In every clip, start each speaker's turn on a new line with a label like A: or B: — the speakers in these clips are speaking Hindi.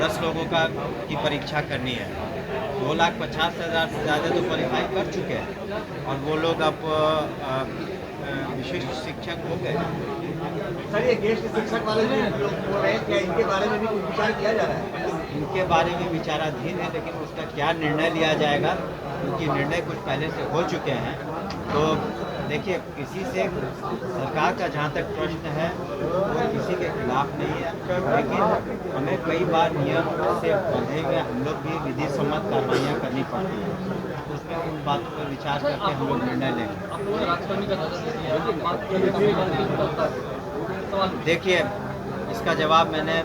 A: 10 लोगों का की परीक्षा करनी है। 2,50,000 से ज़्यादा तो क्वालिफाई कर चुके हैं और वो लोग अब विशिष्ट शिक्षक हो गए।
B: सर, ये गेस्ट शिक्षक वाले जो लोग बोल रहे हैं, क्या इनके बारे में भी कुछ विचार किया जा रहा है?
A: इनके बारे में विचाराधीन है, लेकिन उसका क्या निर्णय लिया जाएगा, क्योंकि निर्णय कुछ पहले से हो चुके हैं। तो देखिए, किसी से सरकार का जहाँ तक प्रश्न है वो किसी के खिलाफ नहीं है, लेकिन हमें कई बार नियम से बंधे हुए हम लोग भी विधि सम्मत कार्रवाइयाँ करनी पड़ती हैं। तो उसमें उन बातों पर विचार करके हम लोग निर्णय लेंगे। देखिए, इसका जवाब मैंने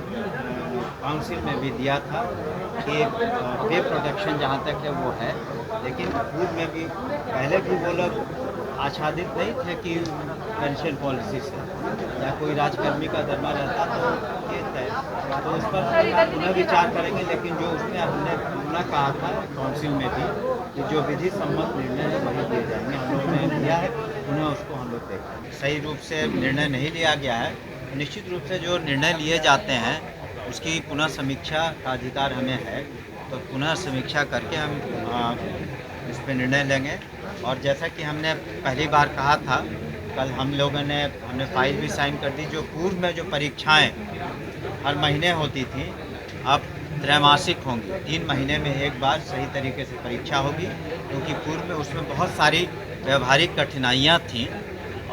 A: काउंसिल में भी दिया था कि पे प्रोटेक्शन जहाँ तक है वो है, लेकिन पूर्व में भी पहले भी वो लोग आच्छादित नहीं थे कि पेंशन पॉलिसी से या कोई राजकर्मी का धर्मा रहता तो ये तय, तो उस पर पुनः विचार करेंगे। लेकिन जो उसमें हमने पुनः कहा था काउंसिल में भी कि जो विधि सम्मत निर्णय है वही दिए जाएंगे, हम लोग ने लिया है, पुनः उसको हम लोग देखेंगे। सही रूप से निर्णय नहीं लिया गया है, निश्चित रूप से जो निर्णय लिए जाते हैं उसकी पुनः समीक्षा का अधिकार हमें है, तो पुनः समीक्षा करके हम इस पर निर्णय लेंगे। और जैसा कि हमने पहली बार कहा था, कल हमने फाइल भी साइन कर दी। जो पूर्व में जो परीक्षाएं हर महीने होती थी, अब त्रैमासिक होंगी, 3 महीने में एक बार सही तरीके से परीक्षा होगी, क्योंकि पूर्व में उसमें बहुत सारी व्यवहारिक कठिनाइयाँ थीं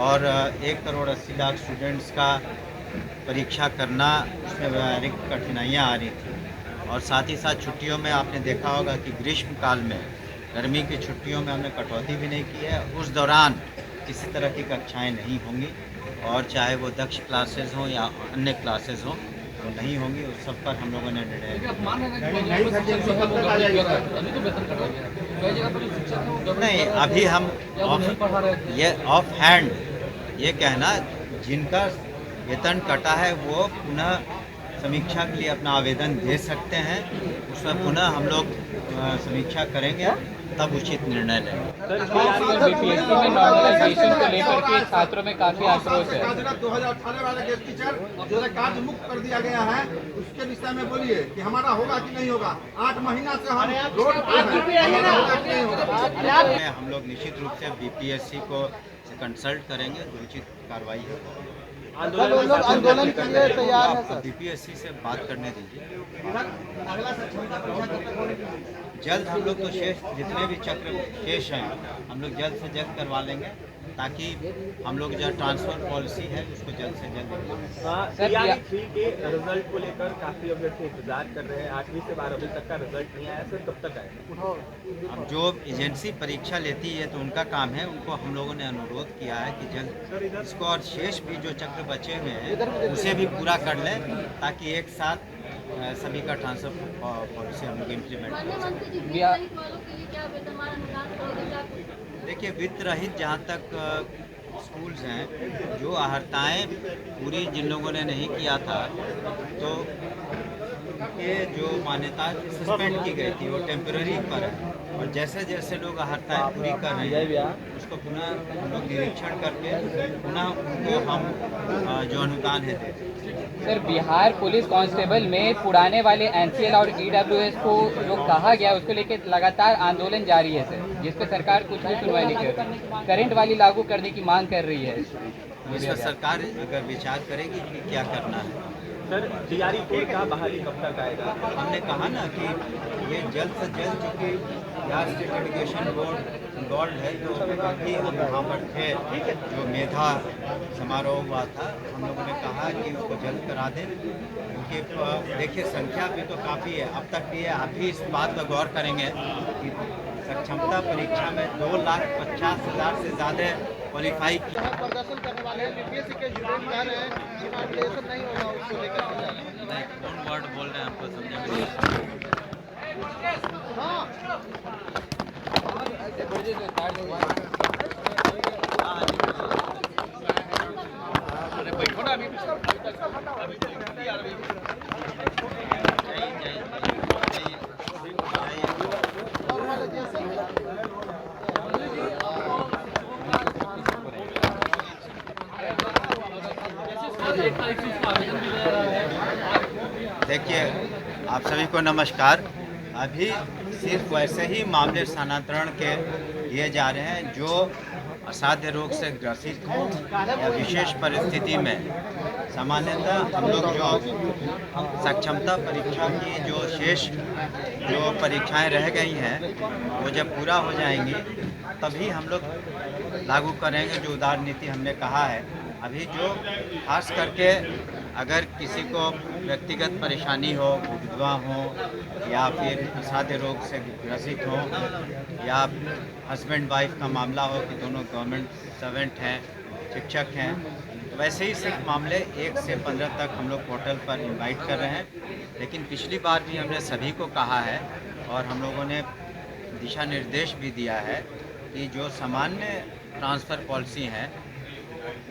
A: और 1,80,00,000 स्टूडेंट्स का परीक्षा करना, उसमें व्यवहारिक कठिनाइयाँ आ रही थी। और साथ ही साथ छुट्टियों में आपने देखा होगा कि ग्रीष्म काल में, गर्मी की छुट्टियों में हमने कटौती भी नहीं की है। उस दौरान किसी तरह की कक्षाएं नहीं होंगी, और चाहे वो दक्ष क्लासेस हों या अन्य क्लासेस हों, वो नहीं होंगी। उस सब पर हम लोगों ने निर्णय नहीं, अभी हम ऑफ हैंड ये कहना, जिनका वेतन कटा है वो पुनः समीक्षा के लिए अपना आवेदन दे सकते हैं, उसमें पुनः हम लोग समीक्षा करेंगे, तब उचित निर्णय लेंगे।
C: बीपीएससी में नॉर्मलाइजेशन को लेकर के छात्रों में काफी आक्रोश है।
B: 2018 वाले गेस्ट टीचर जो कार्य मुक्त कर दिया गया है, उसके विषय में बोलिए कि हमारा होगा कि नहीं होगा। 8 महीना से हम रोड पर हैं।
A: हम लोग निश्चित रूप से बीपीएससी को कंसल्ट करेंगे, जो उचित कार्रवाई है।
B: आंदोलन के लिए तैयार है सर।
A: बीपीएससी से बात करने दीजिए, जल्द हम लोग तो शेष जितने भी चक्र शेष हैं हम लोग जल्द से जल्द करवा लेंगे, ताकि हम लोग जो ट्रांसफर पॉलिसी है उसको जल्द से जल्द
D: TRE3 के रिजल्ट को लेकर काफी अभ्यर्थी इंतजार कर रहे हैं। 8वीं से 12वीं तक का रिजल्ट नहीं आया सर, कब तक आएगा?
A: अब जो एजेंसी परीक्षा लेती है तो उनका काम है, उनको हम लोगों ने अनुरोध किया है कि जल्द इसको और शेष भी जो चक्र बचे हुए हैं उसे भी पूरा कर लें, ताकि एक साथ सभी का ट्रांसफर पॉलिसी हम लोग इम्प्लीमेंट करें। देखिए, वित्त रहित जहाँ तक स्कूल्स हैं, जो अहर्ताएँ पूरी जिन लोगों ने नहीं किया था, तो ये जो मान्यता सस्पेंड की गई थी वो टेम्पररी पर है, और जैसे जैसे लोग अहर्ताएँ पूरी कर रहे हैं उसको पुनः हम लोग निरीक्षण करके पुनः उनको हम जो अनुदान है देते हैं।
C: सर, बिहार पुलिस कांस्टेबल में पुराने वाले एनसीएल और ईडब्ल्यूएस को जो कहा गया उसको लेकर लगातार आंदोलन जारी है सर, जिस पर सरकार कुछ भी सुनवाई नहीं कर रही, करंट वाली लागू करने की मांग कर रही है।
A: इस पर सरकार अगर विचार करेगी कि क्या करना है।
D: सर, TRE4 का बहाली कब तक आएगा?
A: हमने कहा ना कि ये जल्द से जल्द, चूँकि Bihar state education board involve है, तो अभी हम वहाँ पर थे, जो मेधा समारोह हुआ था, हम लोगों ने कहा कि उसको जल्द करा दें, क्योंकि देखिए संख्या भी तो काफ़ी है। अब तक भी आप भी इस बात पर गौर करेंगे कि सक्षमता परीक्षा में 2,50,000 से ज़्यादा क्वालिफाई
B: प्रदर्शन करने वाले बीपीएससी के स्टूडेंट कह रहे हैं कि नॉमिनेशन नहीं होगा, उसको लेकर
A: नहीं, कौन वर्ड बोल रहे हैं हमको समझ में नहीं। देखिए, आप सभी को नमस्कार। अभी सिर्फ वैसे ही मामले स्थानांतरण के लिए जा रहे हैं जो असाध्य रोग से ग्रसित हों या विशेष परिस्थिति में सामान्यतः हम लोग जो सक्षमता परीक्षा की जो शेष जो परीक्षाएं रह गई हैं वो जब पूरा हो जाएंगी तभी हम लोग लागू करेंगे जो उदार नीति हमने कहा है। अभी जो खास करके अगर किसी को व्यक्तिगत परेशानी हो, विधवा हो या फिर असाध्य रोग से ग्रसित हो या हस्बैंड वाइफ का मामला हो कि दोनों गवर्नमेंट सर्वेंट हैं, शिक्षक हैं, तो वैसे ही सिर्फ मामले 1 से 15 तक हम लोग पोर्टल पर इनवाइट कर रहे हैं। लेकिन पिछली बार भी हमने सभी को कहा है और हम लोगों ने दिशा निर्देश भी दिया है कि जो सामान्य ट्रांसफ़र पॉलिसी है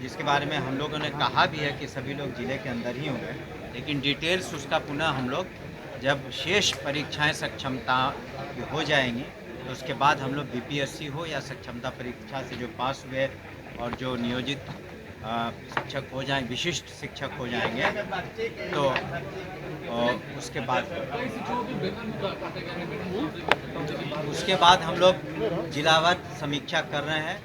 A: जिसके बारे में हम लोगों ने कहा भी है कि सभी लोग ज़िले के अंदर ही होंगे, लेकिन डिटेल्स उसका पुनः हम लोग जब शेष परीक्षाएं सक्षमता हो जाएंगी तो उसके बाद हम लोग बीपीएससी हो या सक्षमता परीक्षा से जो पास हुए और जो नियोजित शिक्षक हो जाएं, विशिष्ट शिक्षक हो जाएंगे तो उसके बाद हम लोग जिलावार समीक्षा कर रहे हैं।